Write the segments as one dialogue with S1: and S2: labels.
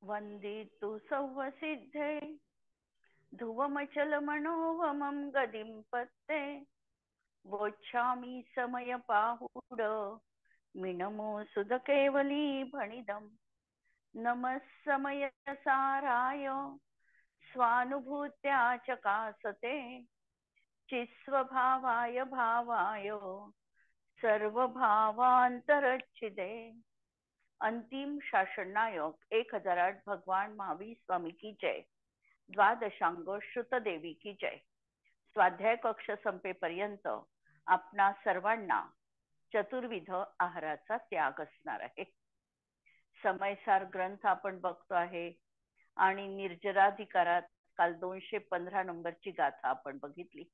S1: वन्दितु सौवसिद्धे ध्रुवमचलमनोवमं गदिं पत्ते वोच्छामि समयपाहुड मिनमो सुधकेवली भणिदम् नमः समयसाराय स्वानुभूत्या चकासते चिस्वभावाय भावाय सर्वभावांतरच्छिदे। अंतिम शासननायक 1008 भगवान महावीर स्वामी की जय। द्वादशांग श्रुत देवी की जय। स्वाध्याय कक्ष संपेपर्यंत आपणा सर्वांना चतुर्विध आहाराचा त्याग असणार आहे। समयसार ग्रंथ आपण बघतो आहे आणि निर्जराधिकारात काल 215 नंबरची गाथा आपण बघितली।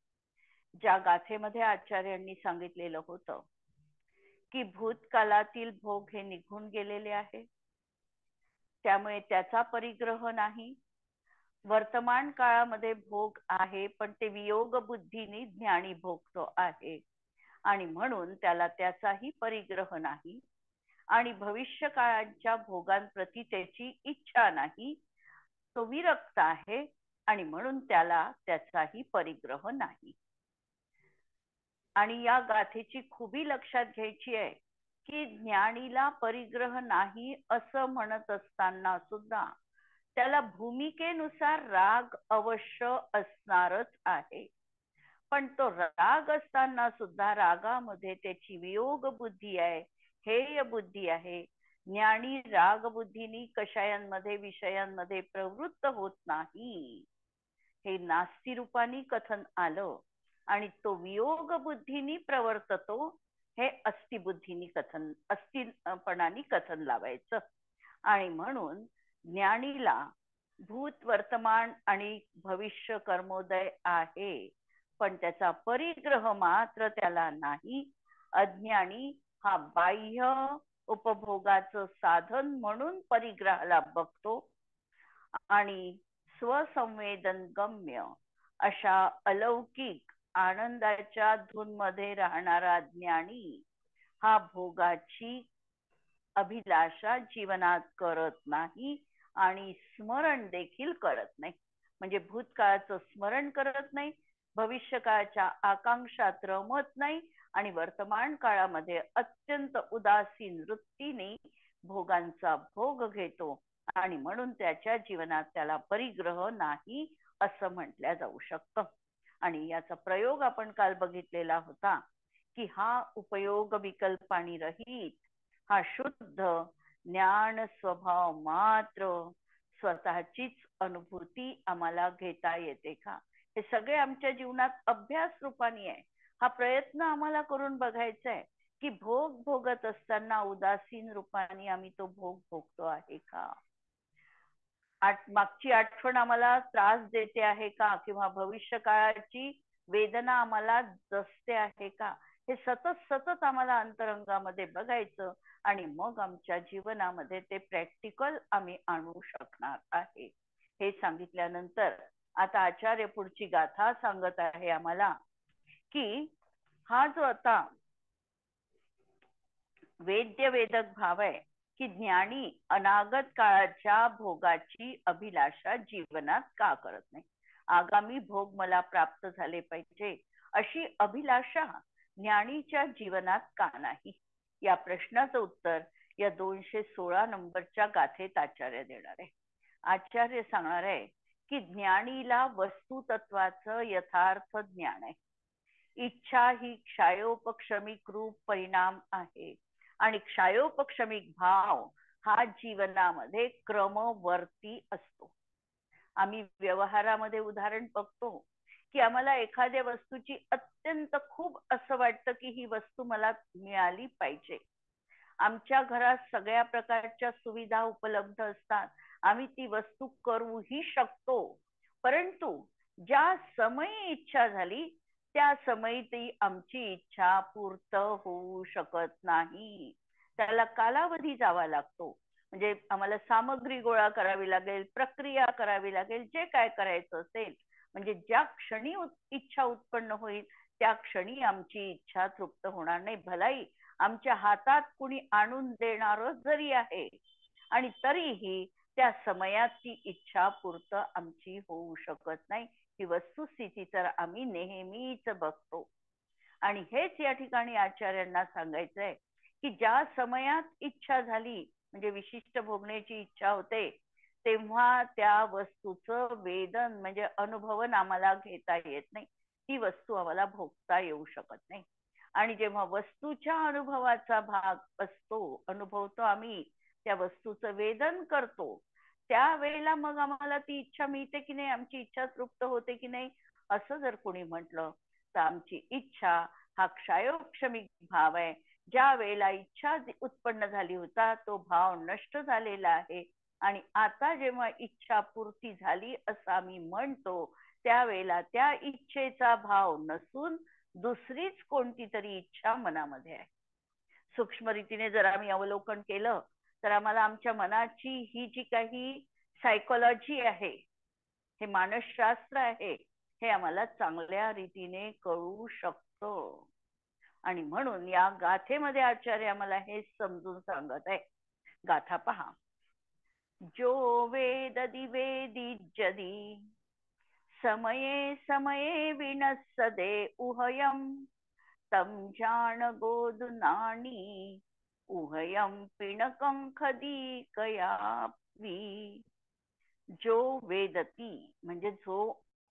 S1: ज्या गाथेमध्ये आचार्यांनी सांगितलेलं होतं की भूतकालातील भोग हे निघून गेलेले आहे, त्यामुळे त्याचा परिग्रह नाही। वर्तमान काळामध्ये भोग आहे पण ते वियोग बुद्धीने ज्ञानी भोगतो आहे आणि म्हणून त्याला त्याचाही परिग्रह नाही आणि भविष्य काळाच्या भोगांप्रती त्याची इच्छा नाही, तो विरक्त आहे आणि म्हणून त्याला त्याचाही परिग्रह नाही। आणि या गाथेची खूबी लक्षात घ्यायची आहे की ज्ञानीला परिग्रह नाही असं म्हणत असताना सुद्धा त्याला भूमिकेनुसार राग अवश्य असणारच आहे, पण तो राग असताना सुद्धा रागामध्ये त्याची वियोग बुद्धी आहे, हेय बुद्धी आहे। ज्ञानी राग बुद्धीनी कषायांमध्ये विषयांमध्ये प्रवृत्त होत नाही, हे नास्ती रूपानी कथन आलं आणि तो वियोग बुद्धीनी प्रवर्ततो, हे अस्ति बुद्धीनी कथन अस्तिपणाने कथन लावायचं। आणि म्हणून ज्ञानीला भूत वर्तमान आणि भविष्य कर्मोदय आहे, पण त्याचा परिग्रह मात्र त्याला नाही। अज्ञानी हा बाह्य उपभोगाचं साधन म्हणून परिग्रहाला बघतो आणि स्वसंवेदन गम्य अशा अलौकिक आनंदाच्या धून मध्ये राहणारा ज्ञानी हा भोगाची अभिलाषा जीवनात करत नाही आणि स्मरण देखील करत नाही। म्हणजे भूतकाळाचं स्मरण करत नाही, भविष्य काळाच्या आकांक्षात रमत नाही आणि वर्तमान काळामध्ये अत्यंत उदासीन वृत्तीने भोगांचा भोग घेतो आणि म्हणून त्याच्या जीवनात त्याला परिग्रह नाही असं म्हटलं जाऊ शकतं। आणि याचा प्रयोग आपण काल बघितलेला होता की हा उपयोग विकल्पानी रहित, हा शुद्ध ज्ञान स्वभाव मात्र स्वतःचीच अनुभूती आम्हाला घेता येते का, हे सगळे आमच्या जीवनात अभ्यास रूपाने आहे। हा प्रयत्न आम्हाला करून बघायचा आहे की भोग भोगत असताना उदासीन रूपाने आम्ही तो भोग भोगतो आहे का, मागची आठवण आम्हाला त्रास देते आहे का, किंवा भविष्य काळाची वेदना आम्हाला जसते आहे का, हे सतत सतत आम्हाला अंतरंगामध्ये बघायचं आणि मग आमच्या जीवनामध्ये ते प्रॅक्टिकल आम्ही आणू शकणार आहे। हे सांगितल्यानंतर आता आचार्य पुढची गाथा सांगत आहे आम्हाला की हा जो आता वेद्य वेदक भाव आहे की ज्ञानी अनागत काळाच्या भोगाची अभिलाषा जीवनात का करत नाही, आगामी भोग मला प्राप्त झाले पाहिजे अशी अभिलाषा ज्ञानीच्या जीवनात का नाही, या प्रश्नाचं उत्तर या 216 नंबरच्या गाथेत आचार्य देणार आहे। आचार्य सांगणार आहे की ज्ञानीला वस्तुतत्वाचं यथार्थ ज्ञान आहे। इच्छा ही क्षयोपक्षमिक रूप परिणाम आहे आणि क्षयोपक्षमिक भाव हा जीवनामध्ये क्रमवर्ती असतो। आम्ही व्यवहारामध्ये उदाहरण बघतो की आम्हाला एखाद्या वस्तूची अत्यंत खूप असं वाटतं की ही वस्तू मला मिळाली पाहिजे, आमच्या घरात सगळ्या प्रकारच्या सुविधा उपलब्ध असतात, आम्ही ती वस्तू करूही शकतो, परंतु ज्या समयी इच्छा झाली त्या समयी ती आमची इच्छा पूर्त होऊ शकत नाही, त्याला कालावधी जावा लागतो। म्हणजे आम्हाला सामग्री गोळा करावी लागेल, प्रक्रिया करावी लागेल, जे काय करायचं असेल, म्हणजे ज्या क्षणी इच्छा उत्पन्न होईल त्या क्षणी आमची इच्छा तृप्त होणार नाही, भलाई आमच्या हातात कुणी आणून देणार जरी आहे आणि तरीही त्या समयात ती इच्छा पूर्त आमची होऊ शकत नाही. ही वस्तुस्थिती तर आम्ही नेहमीच बघतो. आणि हेच या ठिकाणी आचार्यांना सांगायचंय की ज्या समयात इच्छा झाली म्हणजे विशिष्ट भोगण्याची इच्छा होते, तेव्हा त्या वस्तूचं वेदन म्हणजे अनुभवन आम्हाला घेता येत नाही. ती वस्तू आम्हाला भोगता येऊ शकत नाही. आणि जेव्हा वस्तूच्या अनुभवाचा भाग असतो, अनुभवतो आम्ही, त्या वस्तूचं वेदन करतो, त्यावेळेला मग आम्हाला ती इच्छा मिळते की नाही, आमची इच्छा तृप्त होते की नाही, असं जर कोणी म्हटलं तर आमची इच्छा हा क्षयोक्षमिक भाव आहे. ज्या वेळेला इच्छा उत्पन्न झाली होता तो भाव नष्ट झालेला आहे. आणि आता जेव्हा इच्छा पूर्ती झाली असं आम्ही म्हणतो, त्यावेळेला त्या इच्छेचा भाव नसून दुसरीच कोणती तरी इच्छा मनामध्ये आहे. सूक्ष्म रीतीने जर आम्ही अवलोकन केलं तर आम्हाला आमच्या मनाची ही जी काही सायकोलॉजी आहे, हे मानसशास्त्र आहे, हे आम्हाला चांगल्या रीतीने कळू शकतो. आणि म्हणून या गाथेमध्ये आचार्य आम्हाला हे समजून सांगत आहे. गाथा पहा. जो वेददि वेदिज्यदि समये समये विनस्सदे उहयम तम जान गोदुनानी उहयम पिणकं खदीकयावी. जो वेदती म्हणजे जो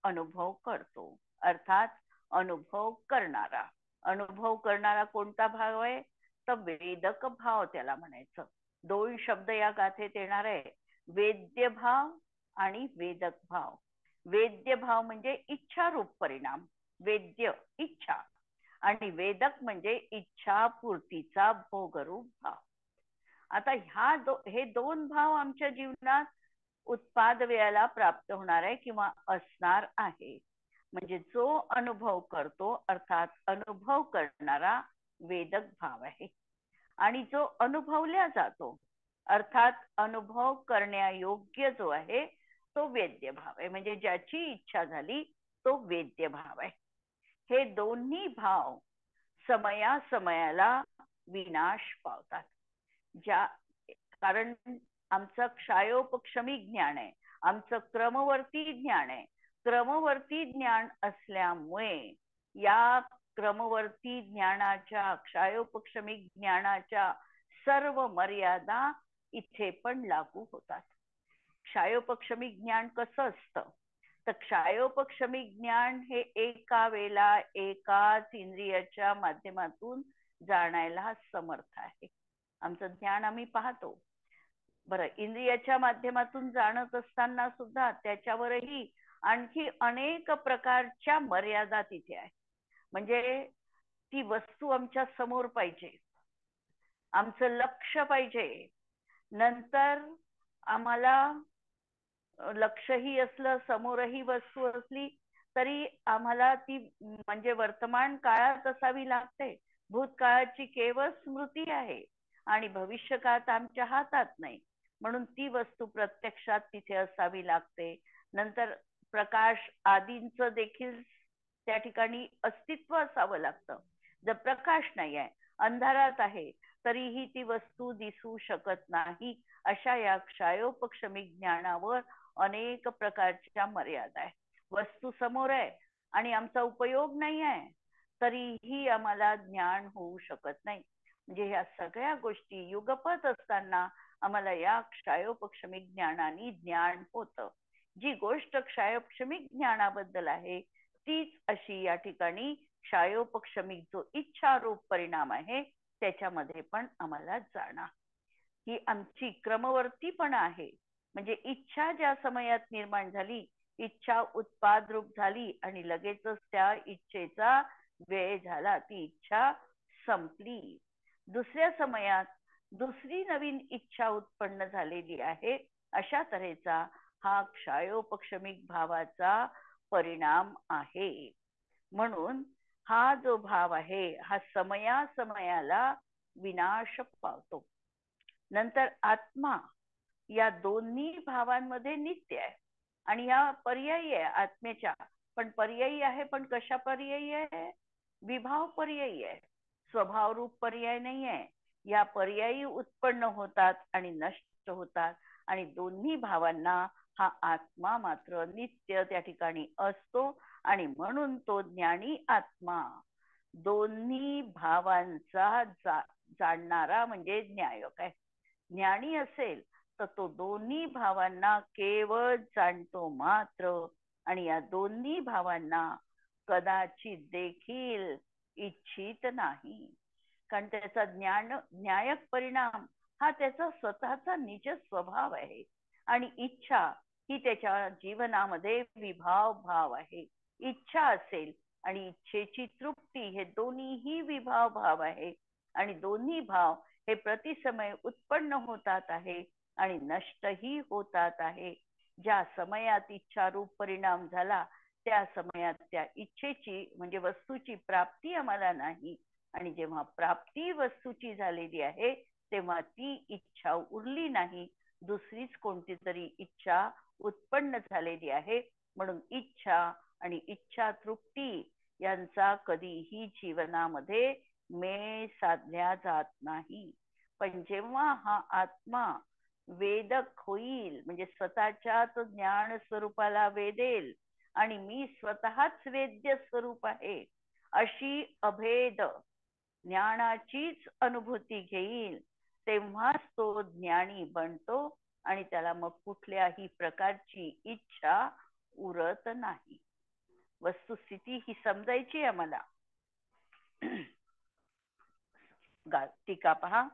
S1: अनुभव करतो, अर्थात अनुभव करणारा. अनुभव करणारा कोणता भाव आहे? तर वेदक भाव त्याला म्हणायचं. दोन शब्द या गाथेत येणार आहे, वेद्य भाव आणि वेदक भाव. वेद्य भाव म्हणजे इच्छा रूप परिणाम, वेद्य इच्छा, आणि वेदक म्हणजे इच्छा पूर्तीचा भोगरूप भाव. आता हे दोन भाव आमच्या जीवनात उत्पाद वेळेला प्राप्त होणार आहे किंवा असणार आहे. म्हणजे जो अनुभव करतो अर्थात अनुभव करणारा वेदक भाव आहे, आणि जो अनुभवल्या जातो अर्थात अनुभव करण्यायोग्य जो आहे तो वेद्य भाव आहे. म्हणजे ज्याची इच्छा झाली तो वेद्य भाव आहे. हे दोन्ही भाव समयाला विनाश पावतात. कारण आमचं क्षयोपक्षमी ज्ञान आहे, आमचं क्रमवर्ती ज्ञान आहे. क्रमवर्ती ज्ञान असल्यामुळे या क्रमवर्ती ज्ञानाच्या, क्षयोपक्षमी ज्ञानाच्या सर्व मर्यादा इथे पण लागू होतात. क्षयोपक्षमी ज्ञान कसं असतं? तर क्षयोपक्षमी ज्ञान हे एका वेळेला एकाच इंद्रियाच्या माध्यमातून जाणायला समर्थ आहे. आमचं ज्ञान आम्ही पाहतो, बरं, इंद्रियाच्या माध्यमातून जाणत असताना सुद्धा त्याच्यावरही आणखी अनेक प्रकारच्या मर्यादा तिथे आहे. म्हणजे ती वस्तू आमच्या समोर पाहिजे, आमचं लक्ष पाहिजे, नंतर आम्हाला लक्षही असलं, समोरही वस्तू असली तरी आम्हाला ती म्हणजे वर्तमान काळात असावी लागते. भूतकाळाची केवळ स्मृती आहे आणि भविष्य काळात आमच्या हातात नाही, म्हणून ती वस्तू प्रत्यक्षात तिथे असावी लागते. नंतर प्रकाश आदींचं देखील त्या ठिकाणी अस्तित्व असावं लागतं. जर प्रकाश नाही आहे, अंधारात आहे, तरीही ती वस्तू दिसू शकत नाही. अशा या क्षयोपक्षमी ज्ञानावर अनेक प्रकारच्या मर्यादा आहे. वस्तू समोर आहे आणि आमचा उपयोग नाही आहे तरीही आम्हाला ज्ञान होऊ शकत नाही. म्हणजे ह्या सगळ्या गोष्टी युगपत असताना आम्हाला या क्षयोपक्षमी ज्ञानाने ज्ञान होतं. जी गोष्ट क्षयोपक्षमी ज्ञानाबद्दल आहे तीच अशी या ठिकाणी क्षयोपक्षमी जो इच्छा रूप परिणाम आहे त्याच्यामध्ये पण आम्हाला जाणार. ही आमची क्रमवर्ती पण आहे. म्हणजे इच्छा ज्या समयात निर्माण झाली, इच्छा उत्पाद रूप झाली आणि लगेचच त्या इच्छेचा वेळ झाला, ती इच्छा संपली. दुसऱ्या समयात दुसरी नवीन इच्छा उत्पन्न झालेली आहे. अशा तऱ्हेचा हा क्षयोपक्षमिक भावाचा परिणाम आहे. म्हणून हा जो भाव आहे हा समयाला विनाश पावतो. नंतर आत्मा या दोन्ही भावांमध्ये नित्य आहे आणि या पर्यायी आहे आत्मेच्या. पण पर्यायी आहे, पण कशा पर्यायी आहे? विभाव पर्यायी आहे, स्वभाव रूप पर्याय नाही आहे. या पर्यायी उत्पन्न होतात आणि नष्ट होतात. आणि दोन्ही भावांना हा आत्मा मात्र नित्य त्या ठिकाणी असतो आणि म्हणून तो ज्ञानी आत्मा दोन्ही भावांचा जाणणारा म्हणजे ज्ञायक आहे. ज्ञानी असेल तर तो दोन्ही भावांना केवळ जाणतो मात्र आणि या दोन्ही भावांना कदाचित देखील इच्छित नाही. कारण त्याचा न्यायक परिणाम हा त्याचा स्वतःचा निज स्वभाव आहे आणि इच्छा ही त्याच्या जीवनामध्ये विभाव भाव आहे. इच्छा असेल आणि इच्छेची तृप्ती हे दोन्हीही विभाव भाव आहे आणि दोन्ही भाव हे प्रतिसमय उत्पन्न होतात आहे आणि नष्टही होतात आहे. ज्या समयात इच्छा रूप परिणाम झाला त्या समयात त्या इच्छेची म्हणजे वस्तूची प्राप्ती आम्हाला नाही आणि जेव्हा प्राप्ती वस्तूची झालेली आहे तेव्हा ती इच्छा उरली नाही, दुसरीच कोणती तरी इच्छा उत्पन्न झालेली आहे. म्हणून इच्छा आणि इच्छा तृप्ती यांचा कधीही जीवनामध्ये मेळ साधल्या जात नाही. पण जेव्हा हा आत्मा वेदक होईल म्हणजे स्वतःच्याच ज्ञान स्वरूपाला वेदेल आणि मी स्वतःच वेद्य स्वरूप आहे अशी अभेद ज्ञानाचीच अनुभूती घेईल तेव्हाच तो ज्ञानी बनतो आणि त्याला मग कुठल्याही प्रकारची इच्छा उरत नाही. वस्तुस्थिती ही समजायची आहे मला. टीका पहा.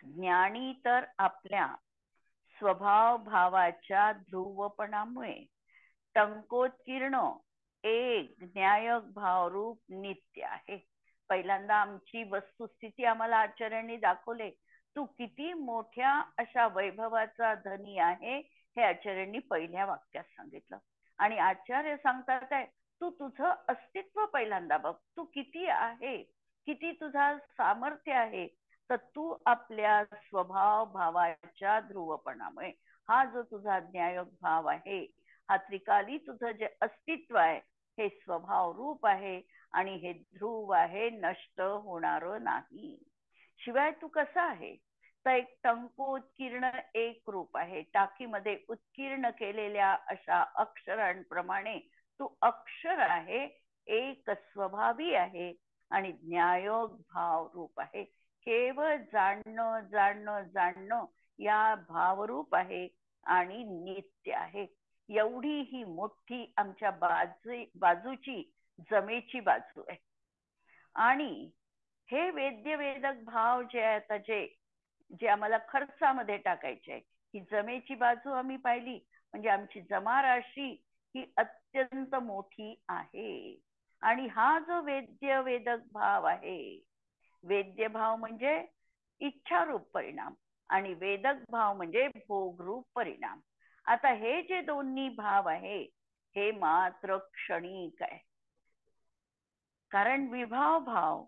S1: ज्ञानी तर आपल्या स्वभाव भावाच्या ध्रुवपणामुळे टंकोत्कीर्ण एक न्यायक भावरूप नित्य आहे. पहिल्यांदा आमची वस्तुस्थिती आम्हाला आचार्यांनी दाखवले. तू किती मोठ्या अशा वैभवाचा धनी आहे हे आचार्यांनी पहिल्या वाक्यात सांगितलं आणि आचार्य सांगतात आहे तू तुझं अस्तित्व पहिल्यांदा बघ. तू किती आहे, किती तुझा सामर्थ्य आहे. तर तू आपल्या स्वभाव भावाच्या ध्रुवपणामुळे हा जो तुझा न्यायक भाव आहे हा त्रिकाली तुझं जे अस्तित्व आहे हे स्वभाव रूप आहे आणि हे ध्रुव आहे, नष्ट होणार नाही. शिवाय तू कसा आहे तर एक टंकोत्कीर्ण एक रूप आहे. टाकीमध्ये उत्कीर्ण केलेल्या अशा अक्षरांप्रमाणे तू अक्षर आहे, एक स्वभावी आहे आणि न्यायक भाव रूप आहे. केवळ जाणणं जाणणं जाणणं या भावरूप आहे आणि नित्य आहे. एवढी ही मोठी आमच्या बाजूची जमेची बाजू आहे आणि हे वेद्य वेदक भाव जे आता जे आम्हाला खर्चामध्ये टाकायचे आहे ही जमेची बाजू आम्ही पाहिली म्हणजे आमची जमा राशी ही अत्यंत मोठी आहे आणि हा जो वेद्य वेदक भाव आहे, वेद्य भाव म्हणजे इच्छारूप परिणाम आणि वेदक भाव म्हणजे भोगरूप परिणाम. आता हे जे दोन्ही भाव आहे हे मात्र क्षणिक आहे. कारण विभाव भाव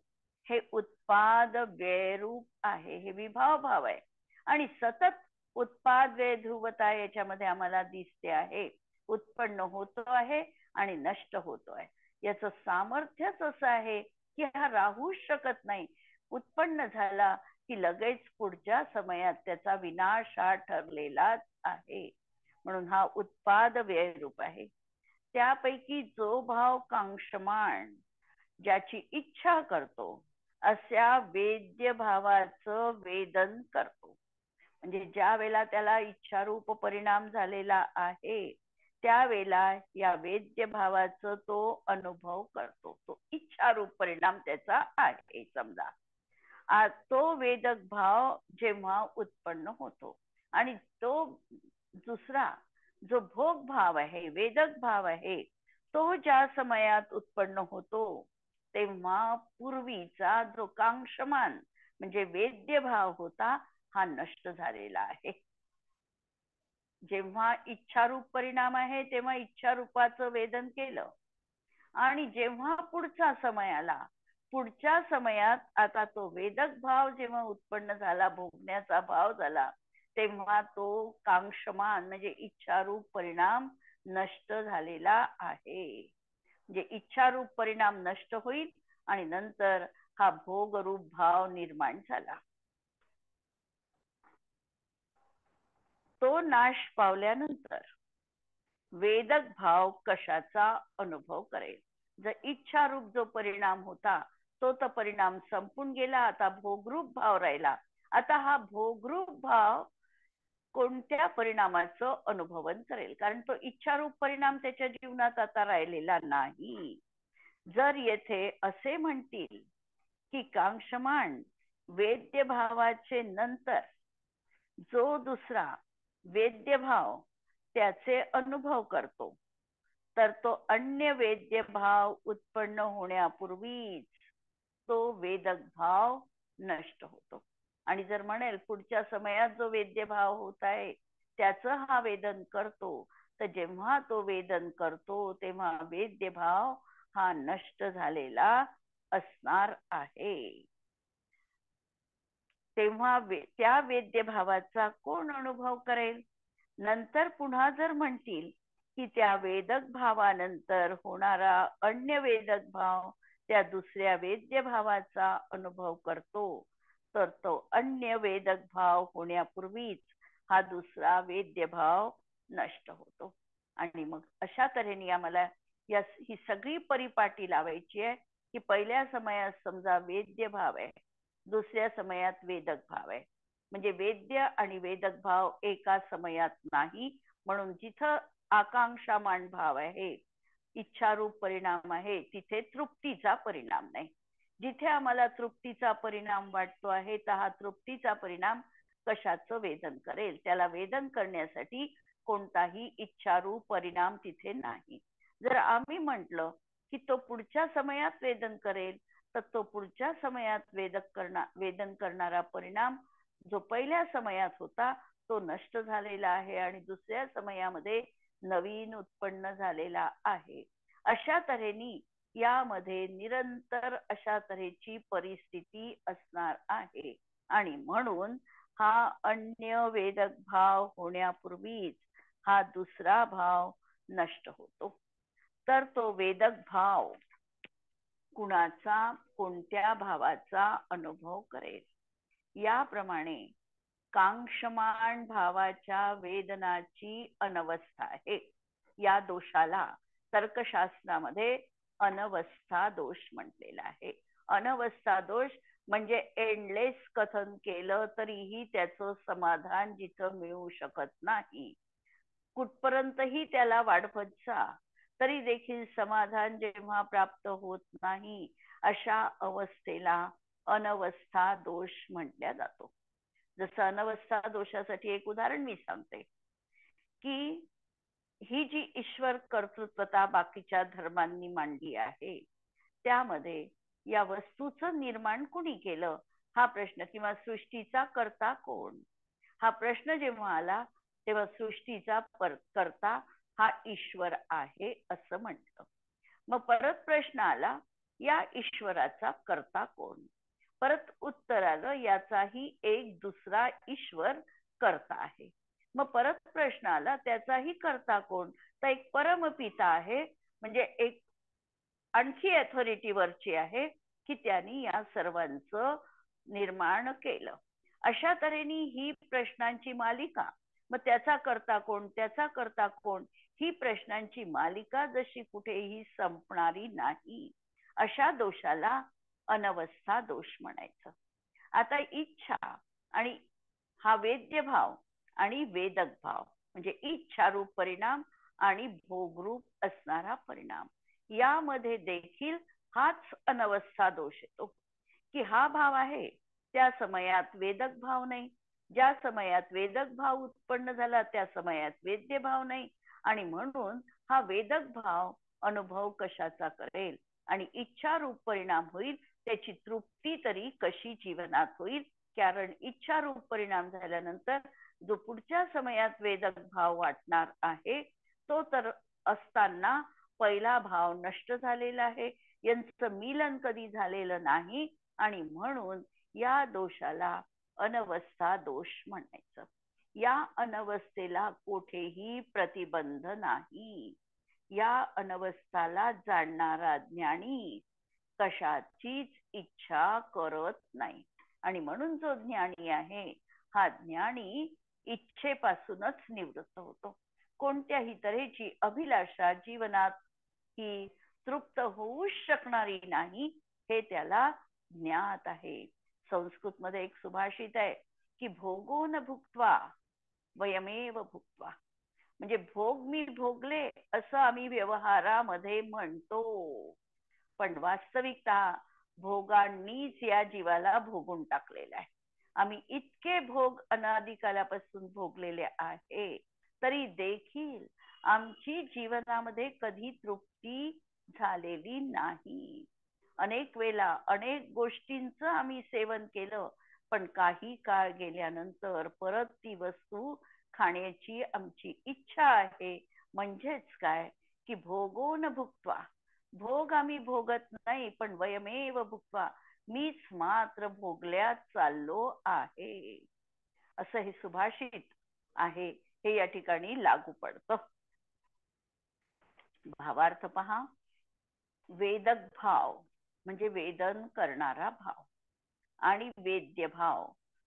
S1: हे उत्पाद व्ययरूप आहे. हे विभाव भाव आहे आणि सतत उत्पाद व्यय ध्रुवता याच्यामध्ये आम्हाला दिसते आहे. उत्पन्न होतो आहे आणि नष्ट होतो आहे. याचं सामर्थ्यच असं आहे की हा राहू शकत नाही. उत्पन्न झाला की लगेच पुढच्या समयात त्याचा विनाश हा ठरलेलाच आहे. म्हणून हा उत्पाद व्यय रूप आहे. त्यापैकी जो भाव कांक्षमाण ज्याची इच्छा करतो अशा वेद्य भावाचं वेदन करतो. म्हणजे ज्या वेळेला त्याला इच्छारूप परिणाम झालेला आहे त्यावेळेला या वेद्य भावाचं तो अनुभव करतो. तो इच्छारूप परिणाम त्याचा आहे. समजा तो वेदक भाव जेव्हा उत्पन्न होतो आणि तो दुसरा जो भोग भाव आहे, वेदक भाव आहे, तो ज्या समयात उत्पन्न होतो तेव्हा पूर्वीचा जो कांक्षमान म्हणजे वेद्य भाव होता हा नष्ट झालेला आहे. जेव्हा इच्छारूप परिणाम आहे तेव्हा इच्छारूपाचं वेदन केलं आणि जेव्हा पुढचा समय आला, पुढच्या समयात आता तो वेदक भाव जेव्हा उत्पन्न झाला, भोगण्याचा भाव झाला, तेव्हा तो कांक्षमान म्हणजे इच्छारूप परिणाम नष्ट झालेला आहे. म्हणजे इच्छारूप परिणाम नष्ट होईल आणि नंतर हा भोगरूप भाव निर्माण झाला. तो नाश पावल्यानंतर वेदक भाव कशाचा अनुभव करेल? जर इच्छारूप जो परिणाम होता तो तर परिणाम संपून गेला, आता भोगरूप भाव राहिला. आता हा भोगरूप भाव कोणत्या परिणामाचं अनुभवन करेल? कारण तो इच्छारूप परिणाम त्याच्या जीवनात आता राहिलेला नाही. जर येथे असे म्हणतील की कांक्षमाण वेद्य भावाचे नंतर जो दुसरा वेद्य भाव त्याचे अनुभव करतो, तर तो अन्य वेद्य भाव उत्पन्न होण्यापूर्वीच तो वेदक भाव नष्ट होतो. आणि जर म्हणेल पुढच्या समयात जो वेद्य भाव होत आहे त्याचं हा वेदन करतो, तर जेव्हा तो वेदन करतो तेव्हा वेद्य भाव हा नष्ट झालेला असणार आहे. तेव्हा त्या वेद्य भावाचा कोण अनुभव करेल? नंतर पुन्हा जर म्हणतील की त्या वेदक भावानंतर होणारा अन्य वेदक भाव त्या दुसऱ्या वेद्य भावाचा अनुभव करतो, तर तो अन्य वेदक भाव होण्यापूर्वीच हा दुसरा वेद्य भाव नष्ट होतो. आणि मग अशा तऱ्हेने आम्हाला ही सगळी परिपाटी लावायची आहे की पहिल्या समयात समजा वेद्य भाव आहे, दुसऱ्या समयात वेदक भाव आहे. म्हणजे वेद्य आणि वेदक भाव एका समयात नाही, म्हणून जिथं आकांक्षामान भाव आहे, इच्छारूप परिणाम आहे, तिथे तृप्तीचा परिणाम नाही. जिथे आम्हाला तृप्तीचा परिणाम वाटतो आहे, तर हा तृप्तीचा परिणाम कशाचं वेदन करेल? त्याला वेदन करण्यासाठी कोणताही इच्छारूप परिणाम तिथे नाही. जर आम्ही म्हटलं की तो पुढच्या समयात वेदन करेल, तर तो पुढच्या समयात वेदन करणारा परिणाम जो पहिल्या समयात होता तो नष्ट झालेला आहे आणि दुसऱ्या समयामध्ये नवीन उत्पन्न झालेला आहे. अशा तऱ्हेने यामध्ये निरंतर अशा तऱ्हेची परिस्थिती असणार आहे. आणि म्हणून हा अन्य वेदक भाव होण्यापूर्वीच हा दुसरा भाव नष्ट होतो. तर तो वेदक भाव कुणाचा, कोणत्या भावाचा अनुभव करेल? याप्रमाणे कांक्षमाण भावाच्या वेदनाची अनवस्था आहे. या दोषाला तर्कशास्त्रामध्ये अनवस्था दोष म्हटलेला आहे. अनवस्था दोष म्हणजे एंडलेस कथन केलं तरीही त्याचं समाधान जिथं मिळू शकत नाही, कुठपर्यंतही त्याला वाढवत जा तरी देखील समाधान जेव्हा प्राप्त होत नाही, अशा अवस्थेला अनवस्था दोष म्हटल्या जातो. जसं अनवस्था दोषासाठी एक उदाहरण मी सांगते की ही जी ईश्वर कर्तृत्वता बाकीच्या धर्मांनी मांडली आहे, त्यामध्ये या वस्तूचं निर्माण कुणी केलं हा प्रश्न, किंवा सृष्टीचा कर्ता कोण हा प्रश्न जेव्हा आला, तेव्हा सृष्टीचा कर्ता हा ईश्वर आहे असं म्हटलं. मग परत प्रश्न आला, या ईश्वराचा कर्ता कोण? परत उत्तर आलं, याचाही एक दुसरा ईश्वर कर्ता आहे. मग परत प्रश्न आला, त्याचाही कर्ता कोण? तर एक परमपिता आहे, म्हणजे एक आणखी अथॉरिटी वरची आहे की त्यांनी या सर्वांचं निर्माण केलं. अशा तऱ्हेने ही प्रश्नांची मालिका, मग त्याचा कर्ता कोण, त्याचा कर्ता कोण, ही प्रश्नांची मालिका जशी कुठेही संपणारी नाही, अशा दोषाला अनवस्था दोष म्हणायचं. आता इच्छा आणि हा वेद्य भाव आणि वेदक भाव म्हणजे इच्छारूप परिणाम आणि भोगरूप असणारा परिणाम, यामध्ये देखील हाच अनवस्था दोष येतो की हा भाव आहे त्या समयात वेदक भाव नाही, ज्या समयात वेदक भाव उत्पन्न झाला त्या समयात वेद्य भाव नाही, आणि म्हणून हा वेदक भाव अनुभव कशाचा करेल आणि इच्छारूप परिणाम होईल, त्याची तृप्ती तरी कशी जीवनात होईल? कारण इच्छारूप परिणाम झाल्यानंतर जो पुढच्या समयात वेदक भाव वाटणार आहे तो तर असताना पहिला भाव नष्ट झालेला आहे, यांचं मिलन कधी झालेलं नाही, आणि म्हणून या दोषाला अनवस्था दोष म्हणायचं. या अनवस्थेला कुठेही प्रतिबंध नाही. या अनवस्थाला जाणणारा ज्ञानी कशाचीच इच्छा करत नाही, आणि म्हणून जो ज्ञानी आहे हा ज्ञानी इच्छेपासूनच निवृत्त होतो. कोणत्याही तऱ्हेची अभिलाषा जीवनात ही तृप्त होऊच शकणारी नाही, हे त्याला ज्ञात आहे. संस्कृत मध्ये एक सुभाषित आहे की भोगो न भुक्त्वा वयमेव भुक्त्वा, म्हणजे भोग मी भोगले असं आम्ही व्यवहारामध्ये म्हणतो, पण वास्तविकता भोगांनीच या जीवाला भोगून टाकलेला आहे. आम्ही इतके भोग अनादिकालापासून भोगलेले आहे, तरी देखील आमची जीवनामध्ये कधी तृप्ती झालेली नाही. अनेक वेळा अनेक गोष्टींचं आम्ही सेवन केलं, पण काही काळ गेल्यानंतर परत ती वस्तू खाण्याची आमची इच्छा आहे. म्हणजेच काय की भोगो न भुक्त्वा, भोग आम्ही भोगत नाही, पण वयमेव भुक्त्वा, मीच मात्र भोगल्यात चाललो आहे, असं हे सुभाषित आहे. हे या ठिकाणी लागू पडतं. भावार्थ पहा. वेदक भाव म्हणजे वेदन करणारा भाव, आणि वेद्य भाव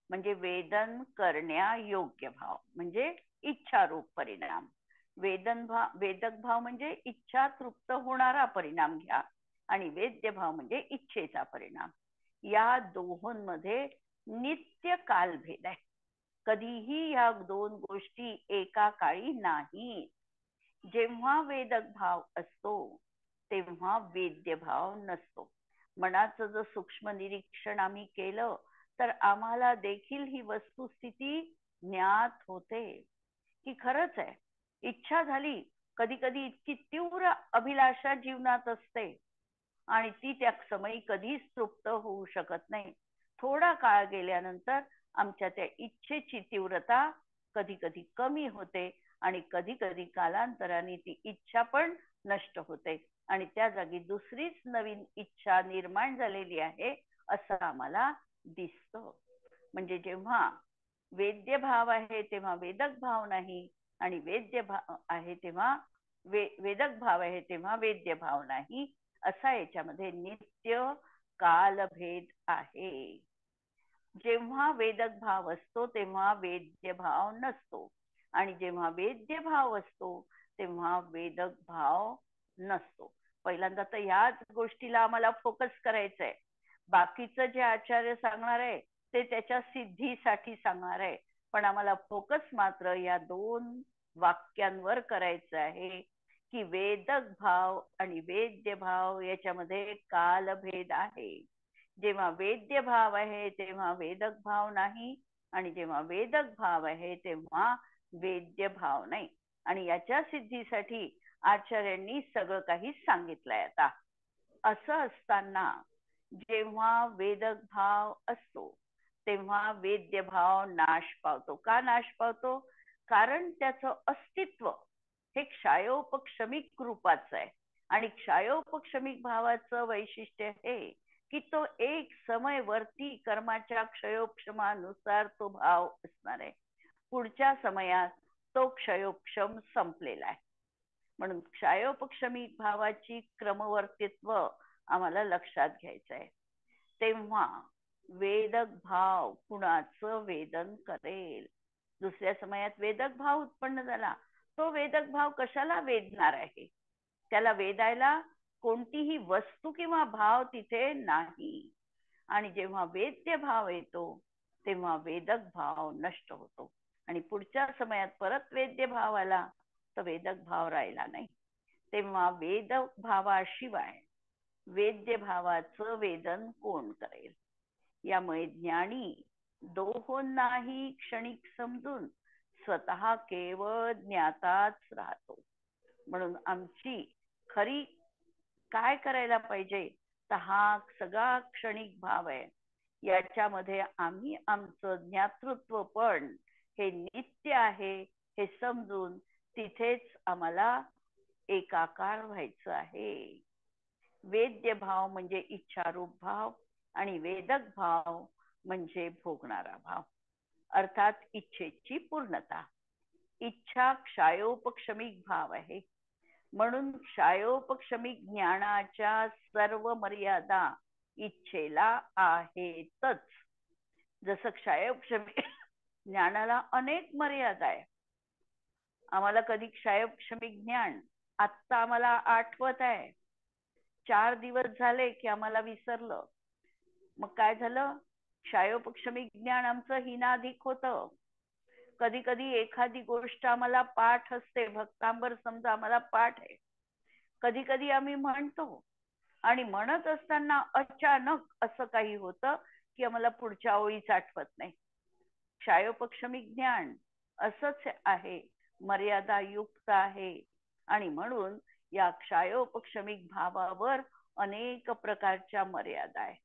S1: म्हणजे वेदन करण्यायोग्य भाव, म्हणजे इच्छारूप परिणाम. वेदक भाव म्हणजे इच्छा तृप्त होणारा परिणाम घ्या, आणि वेद्य भाव म्हणजे इच्छेचा परिणाम. या दोहोंमध्ये नित्य कालभेद आहे. कधीही या दोन गोष्टी एका काळी नाही. जेव्हा वेदक भाव असतो तेव्हा वेद्य भाव नसतो. मनाचं जर सूक्ष्म निरीक्षण आम्ही केलं तर आम्हाला देखील ही वस्तुस्थिती ज्ञात होते की खरंच आहे, इच्छा झाली, कधी कधी इतकी तीव्र अभिलाषा जीवनात असते आणि ती त्या समयी कधीच तृप्त होऊ शकत नाही. थोडा काळ गेल्यानंतर आमच्या त्या इच्छेची तीव्रता कधी कधी कमी होते, आणि कधी कधी कालांतराने ती इच्छा पण नष्ट होते, आणि त्या जागी दुसरीच नवीन इच्छा निर्माण झालेली आहे असं आम्हाला दिसतं. म्हणजे जेव्हा वेद्य भाव आहे तेव्हा वेदक भाव नाही, आणि वेद्य भाव आहे तेव्हा वेदक भाव आहे तेव्हा वेद्य भाव नाही, असा याच्यामध्ये नित्य कालभेद आहे. जेव्हा वेदक भाव असतो तेव्हा वेद्य भाव नसतो, आणि जेव्हा वेद्य भाव असतो तेव्हा वेदक भाव नसतो. पहिल्यांदा तर याच गोष्टीला आम्हाला फोकस करायचं आहे. बाकीचं जे आचार्य सांगणार आहे ते त्याच्या सिद्धीसाठी सांगणार आहे, पण आम्हाला फोकस मात्र या दोन वाक्यांवर करायचं आहे की वेदक भाव आणि वेद्य भाव याच्यामध्ये कालभेद आहे. जेव्हा वेद्य भाव आहे तेव्हा वेदक भाव नाही, आणि जेव्हा वेदक भाव आहे तेव्हा वेद्य भाव नाही. आणि याच्या सिद्धीसाठी आचार्यांनी सगळं काही सांगितलंय. आता असं असताना जेव्हा वेदक भाव असतो तेव्हा वेद्य भाव नाश पावतो. का नाश पावतो? कारण त्याचं अस्तित्व हे क्षयोपक्षमिक रूपाचं आहे, आणि क्षयोपक्षमिक भावाचं वैशिष्ट्य हे की तो एक समयवर्ती कर्माच्या क्षयोपक्षमानुसार तो भाव असणार आहे. पुढच्या समयात तो क्षयोपक्षम संपलेला आहे. म्हणून क्षयोपक्षमिक भावाची क्रमवर्तित्व आम्हाला लक्षात घ्यायचं आहे. तेव्हा वेदक भाव कुणाचं वेदन करेल? दुसऱ्या समयात वेदक भाव उत्पन्न झाला, तो वेदक भाव कशाला वेदणार आहे? त्याला वेदायला कोणतीही वस्तू किंवा भाव तिथे नाही. आणि जेव्हा वेद्य भाव येतो तेव्हा वेदक भाव नष्ट होतो, आणि पुढच्या समयात परत वेद्य भाव आला तर वेदक भाव राहिला नाही. तेव्हा वेद भावाशिवाय वेद्य भावाचं वेदन कोण करेल? यामुळे ज्ञानी दोहोंनाही क्षणिक समजून स्वतः केवळ ज्ञाताच राहतो. म्हणून आमची खरी काय करायला पाहिजे तर हा सगळा क्षणिक भाव आहे, याच्यामध्ये आम्ही आमचं ज्ञातृत्व पण हे नित्य आहे हे समजून तिथेच आम्हाला एकाकार व्हायचं आहे. वेद्य भाव म्हणजे इच्छारूप भाव, आणि वेदक भाव म्हणजे भोगणारा भाव, अर्थात इच्छेची पूर्णता. इच्छा क्षयोपक्षमिक भाव आहे, म्हणून क्षयोपक्षमिक ज्ञानाच्या सर्व मर्यादा इच्छेला आहेतच. जसं क्षयोपक्षमिक ज्ञानाला अनेक मर्यादा आहे. आम्हाला कधी क्षयक्षमिक ज्ञान आत्ता आम्हाला आठवत आहे, 4 दिवस झाले की आम्हाला विसरलं. मग काय झालं? क्षयोपक्षमिक ज्ञान आमचं हिनाधिक होतं. कधी कधी एखादी गोष्ट आम्हाला पाठ असते, भक्तांबर समजा आम्हाला पाठ आहे, कधी कधी आम्ही म्हणतो आणि म्हणत असताना अचानक असं काही होतं की आम्हाला पुढच्या ओळीच आठवत नाही. क्षयोपक्षमिक ज्ञान असंच आहे, मर्यादा युक्त आहे. आणि म्हणून या क्षयोपक्षमिक भावावर अनेक प्रकारच्या मर्यादा आहे.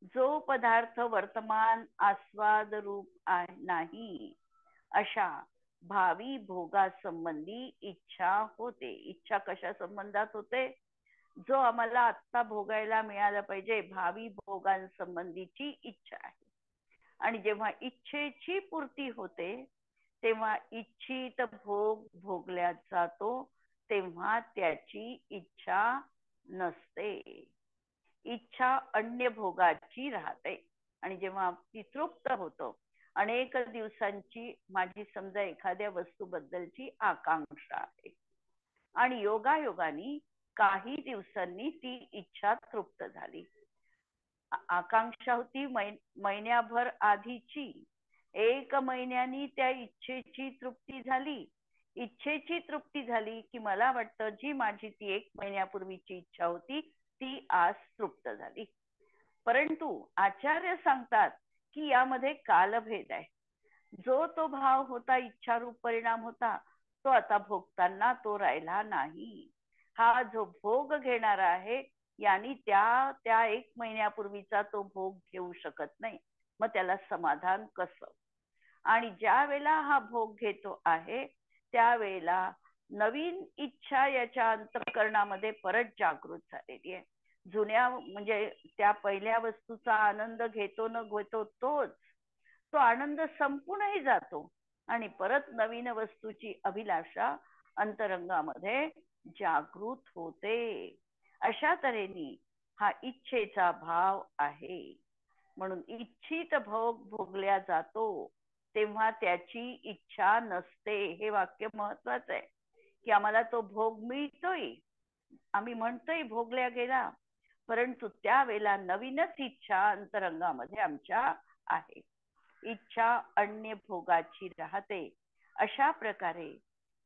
S1: जो पदार्थ वर्तमान आस्वाद रूप नाही, अशा भावी भोगासंबंधी इच्छा होते. इच्छा कशा संबंधात होते? जो आम्हाला आत्ता भोगायला मिळालं पाहिजे, भावी भोगांसंबंधीची इच्छा आहे. आणि जेव्हा इच्छेची पूर्ती होते तेव्हा इच्छित भोग भोगल्या जातो, तेव्हा त्याची इच्छा नसते. इच्छा अन्य भोगाची राहते. आणि जेव्हा ती तृप्त होतो, अनेक दिवसांची माझी समजा एखाद्या वस्तूबद्दलची आकांक्षा आहे आणि योगायोगाने काही दिवसांनी ती इच्छा तृप्त झाली. आकांक्षा होती महिन्याभर आधीची, 1 महिन्यानी त्या इच्छेची तृप्ती झाली. इच्छेची तृप्ती झाली की मला वाटतं जी माझी ती 1 महिन्यापूर्वीची इच्छा होती ती आज तृप्त झाली. परंतु आचार्य सांगतात की यामध्ये कालभेद आहे. जो तो भाव होता, इच्छारूप परिणाम होता, तो आता भोगताना तो राहिला नाही. हा जो भोग घेणारा आहे यांनी त्या त्या 1 महिन्यापूर्वीचा तो भोग घेऊ शकत नाही. मग त्याला समाधान कसं? आणि ज्या वेळेला हा भोग घेतो आहे त्यावेळेला नवीन इच्छा याच्या अंतःकरणामध्ये परत जागृत झालेली आहे. जुन्या म्हणजे त्या पहिल्या वस्तूचा आनंद घेतो न घेतो तोच, तो आनंद संपूनही जातो आणि परत नवीन वस्तूची अभिलाषा अंतरंगामध्ये जागृत होते. अशा तऱ्हेने हा इच्छेचा भाव आहे. म्हणून इच्छित भोग भोगल्या जातो तेव्हा त्याची इच्छा नसते. हे वाक्य महत्वाचं आहे की आम्हाला तो भोग मिळतोय, आम्ही म्हणतोय भोगल्या गेला, परंतु त्यावेळेला नवीनच इच्छा अंतरंगामध्ये आमच्या आहे. इच्छा अन्य भोगाची राहते. अशा प्रकारे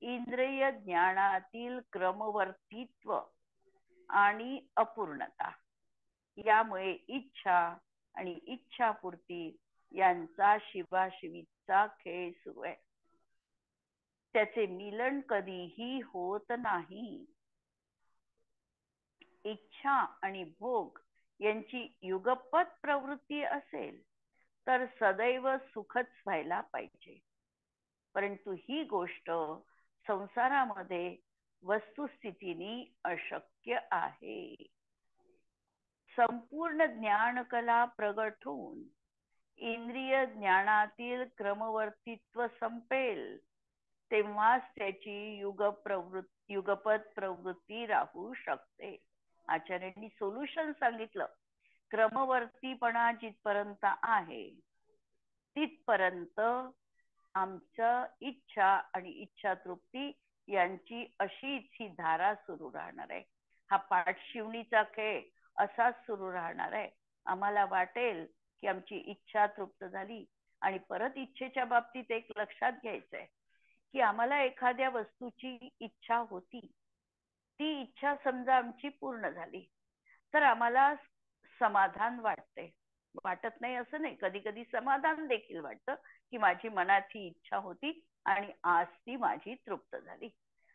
S1: इंद्रिय ज्ञानातील क्रमवर्तीत्व आणि अपूर्णता यामुळे इच्छा आणि इच्छापूर्ती यांचा शिवाशिवीचा खेळ सुरू आहे. त्याचे मिलन कधीही होत नाही. इच्छा आणि भोग यांची युगपत प्रवृत्ती असेल तर सदैव सुखच व्हायला पाहिजे. परंतु ही गोष्ट संसारामध्ये वस्तुस्थितीने अशक्य आहे. संपूर्ण ज्ञानकला प्रगट होऊन इंद्रिय ज्ञानातील क्रमवर्तीत्व संपेल तेव्हाच त्याची युगपत प्रवृत्ती राहू शकते. आचार्यांनी सोल्युशन सांगितलं. क्रमवर्तीपणा जिथपर्यंत आहे तिथपर्यंत आमचं इच्छा आणि इच्छा तृप्ती यांची अशीच ही धारा सुरू राहणार आहे. हा पाठशिवणीचा खेळ असाच सुरू राहणार आहे. आम्हाला वाटेल की आमची इच्छा तृप्त झाली आणि परत इच्छेच्या बाबतीत एक लक्षात घ्यायचंय की आम्हाला एखाद्या वस्तूची इच्छा होती, ती इच्छा समजा आमची पूर्ण झाली तर आम्हाला समाधान वाटत नाही असं नाही, कधी कधी समाधान देखील वाटतं की माझी मनाची इच्छा होती आणि आज ती माझी तृप्त झाली.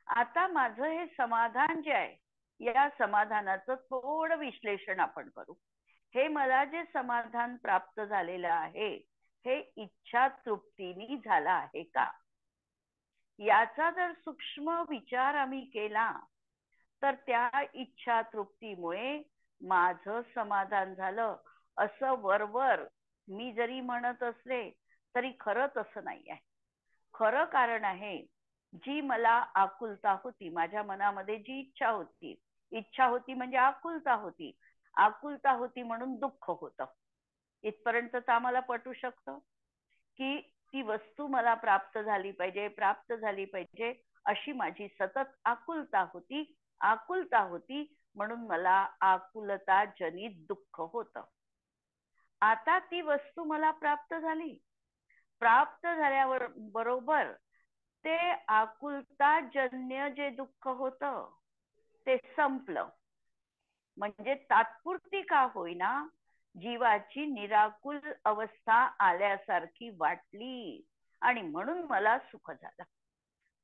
S1: आता माझं हे समाधान जे आहे, या समाधानाचं थोडं विश्लेषण आपण करू. हे मला जे समाधान प्राप्त झालेलं आहे हे इच्छा तृप्तीने झालं आहे का? याचा जर सूक्ष्म विचार आम्ही केला तर त्या इच्छा तृप्तीमुळे माझं समाधान झालं असं वरवर मी जरी म्हणत असले तरी खरं तसं नाही आहे. खरं कारण आहे जी मला आकुलता होती, माझ्या मनामध्ये जी इच्छा होती म्हणजे आकुलता होती म्हणून दुःख होतं. इथपर्यंत तर आम्हाला पटू शकतं की ती वस्तू मला प्राप्त झाली पाहिजे अशी माझी सतत आकुलता होती म्हणून मला आकुलता जनित दुःख होतं. आता ती वस्तू मला प्राप्त झाल्यावर बरोबर ते आकुलताजन्य जे दुःख होतं ते संपलं. म्हणजे तात्पुरती का होईना जीवाची निराकुल अवस्था आल्यासारखी वाटली आणि म्हणून मला सुख झालं.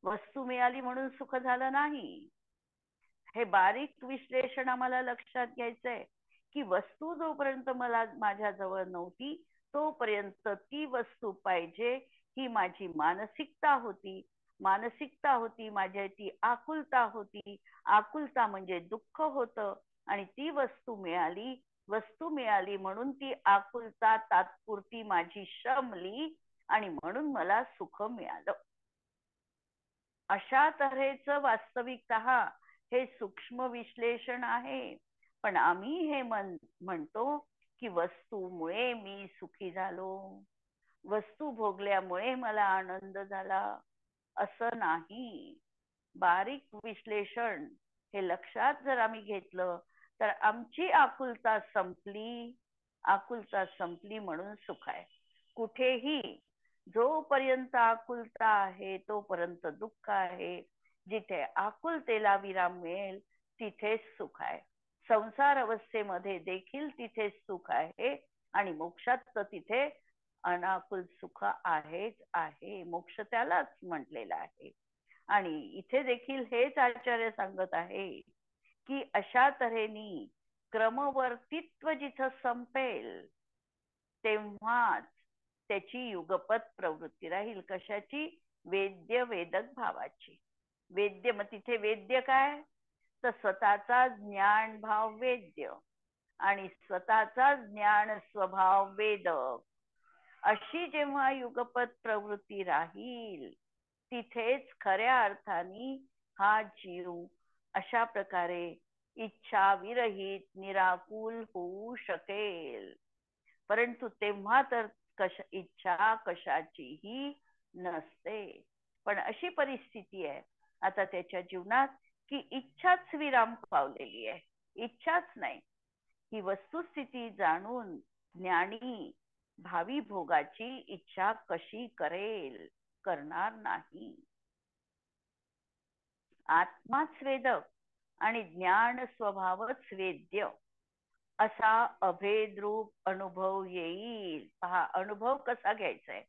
S1: वस्तू मिळाली म्हणून सुख झालं नाही. हे बारीक विश्लेषण आम्हाला लक्षात घ्यायचंय की वस्तू जोपर्यंत मला माझ्या जवळ नव्हती तोपर्यंत ती वस्तू पाहिजे ही माझी मानसिकता होती माझ्या ती आकुलता म्हणजे दुःख होतं आणि ती वस्तू मिळाली म्हणून ती आकुलता तात्पुरती माझी शमली आणि म्हणून मला सुख मिळालं. अशा तऱ्हेचं वास्तविकतः हे सूक्ष्म विश्लेषण आहे. पण आम्ही हे म्हणतो की वस्तूमुळे मी सुखी झालो, वस्तू भोगल्यामुळे मला आनंद झाला, असं नाही. बारीक विश्लेषण हे लक्षात जर आम्ही घेतलं तर आमची आकुलता संपली म्हणून सुख आहे. कुठेही जोपर्यंत आकुलता आहे तोपर्यंत दुःख आहे. जिथे आकुलतेला विराम मिळेल तिथेच सुख आहे. संसार अवस्थेमध्ये देखील तिथेच सुख आहे आणि मोक्षात तर तिथे अनाकुल सुख आहेच आहे. मोक्ष त्यालाच म्हटलेला आहे. आणि इथे देखील हेच आचार्य सांगत आहे की अशा तऱ्हेने क्रमवर्तीत्व जिथं संपेल तेव्हाच त्याची युगपत प्रवृत्ती राहील. कशाची? वेद्य वेदक भावाची. वेद्य मग तिथे वेद्य काय तर स्वतःचा ज्ञान भाव वेद्य आणि स्वतःचा ज्ञान स्वभाव वेदक अशी जेव्हा युगपत प्रवृत्ती राहील तिथेच खऱ्या अर्थाने हा जीव अशा प्रकारे इच्छा विरहित निराकुल होऊ शकेल. परंतु तेव्हा तर इच्छा कशाचीही नसते. पण अशी परिस्थिती आहे आता त्याच्या जीवनात की इच्छाच विराम पावलेली आहे. इच्छाच नाही. ही वस्तुस्थिती जाणून ज्ञानी भावी भोगाची इच्छा कशी करेल? करणार नाही. आत्माच वेदक आणि ज्ञान स्वभावच वेद्य असा अभेद्रूप अनुभव येईल. पहा अनुभव कसा घ्यायचा आहे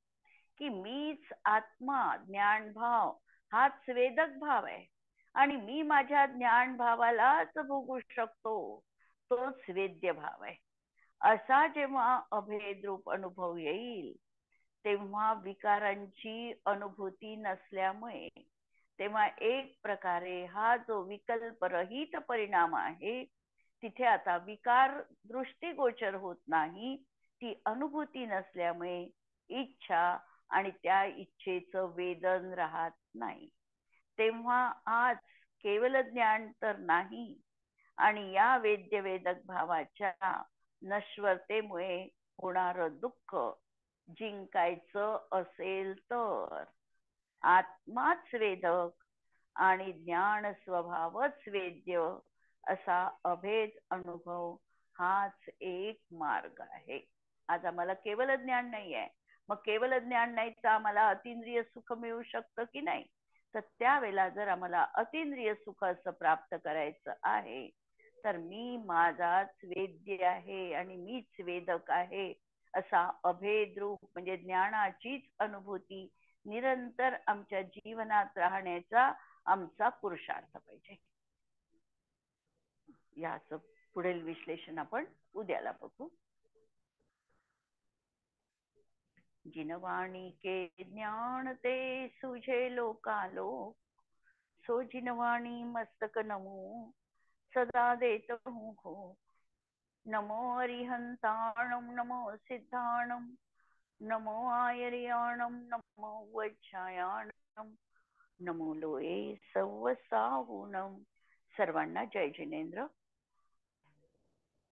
S1: की मीच आत्मा ज्ञानभाव हाच वेदक भाव आहे आणि मी माझ्या ज्ञान भावालाच भोगू शकतो, तोच वेद्य भाव आहे. असा जेव्हा अभेद्रूप अनुभव येईल तेव्हा विकारांची अनुभूती नसल्यामुळे तेव्हा एक प्रकारे हा जो विकल्परहित परिणाम आहे तिथे आता विकार दृष्टीगोचर होत नाही. ती अनुभूती नसल्यामुळे इच्छा आणि त्या इच्छेचं वेदन राहत नाही. तेव्हा आज केवल ज्ञान तर नाही आणि या वेद्य वेदक भावाच्या नश्वरतेमुळे होणार दुःख जिंकायचं असेल तर आत्माच वेदक आणि ज्ञान स्वभावच वेद्य असा अभेद अनुभव हाच एक मार्ग आहे. आज आम्हाला केवल ज्ञान नाही आहे. मग केवल ज्ञान नाही तर आम्हाला अतिंद्रिय सुख मिळू शकतं की नाही? तर त्यावेळेला जर आम्हाला अतिंद्रिय सुख असं प्राप्त करायचं आहे तर मी माझाच वेद्य आहे आणि मीच वेदक आहे असा अभेद्रूप म्हणजे ज्ञानाचीच अनुभूती निरंतर आमच्या जीवनात राहण्याचा आमचा पुरुषार्थ पाहिजे. याचं पुढील विश्लेषण आपण उद्याला बघू. जिनवाणी के ज्ञान ते सुझे लोकालोक सो जिनवाणी मस्तक नमो सदा देत हो. नमो अरिहंताणम नमो सिद्धाणम नमो आयर्याणम नमो वज्रायाणम नमो लोये सवसाहुणम. सर्वांना जय जिनेंद्र.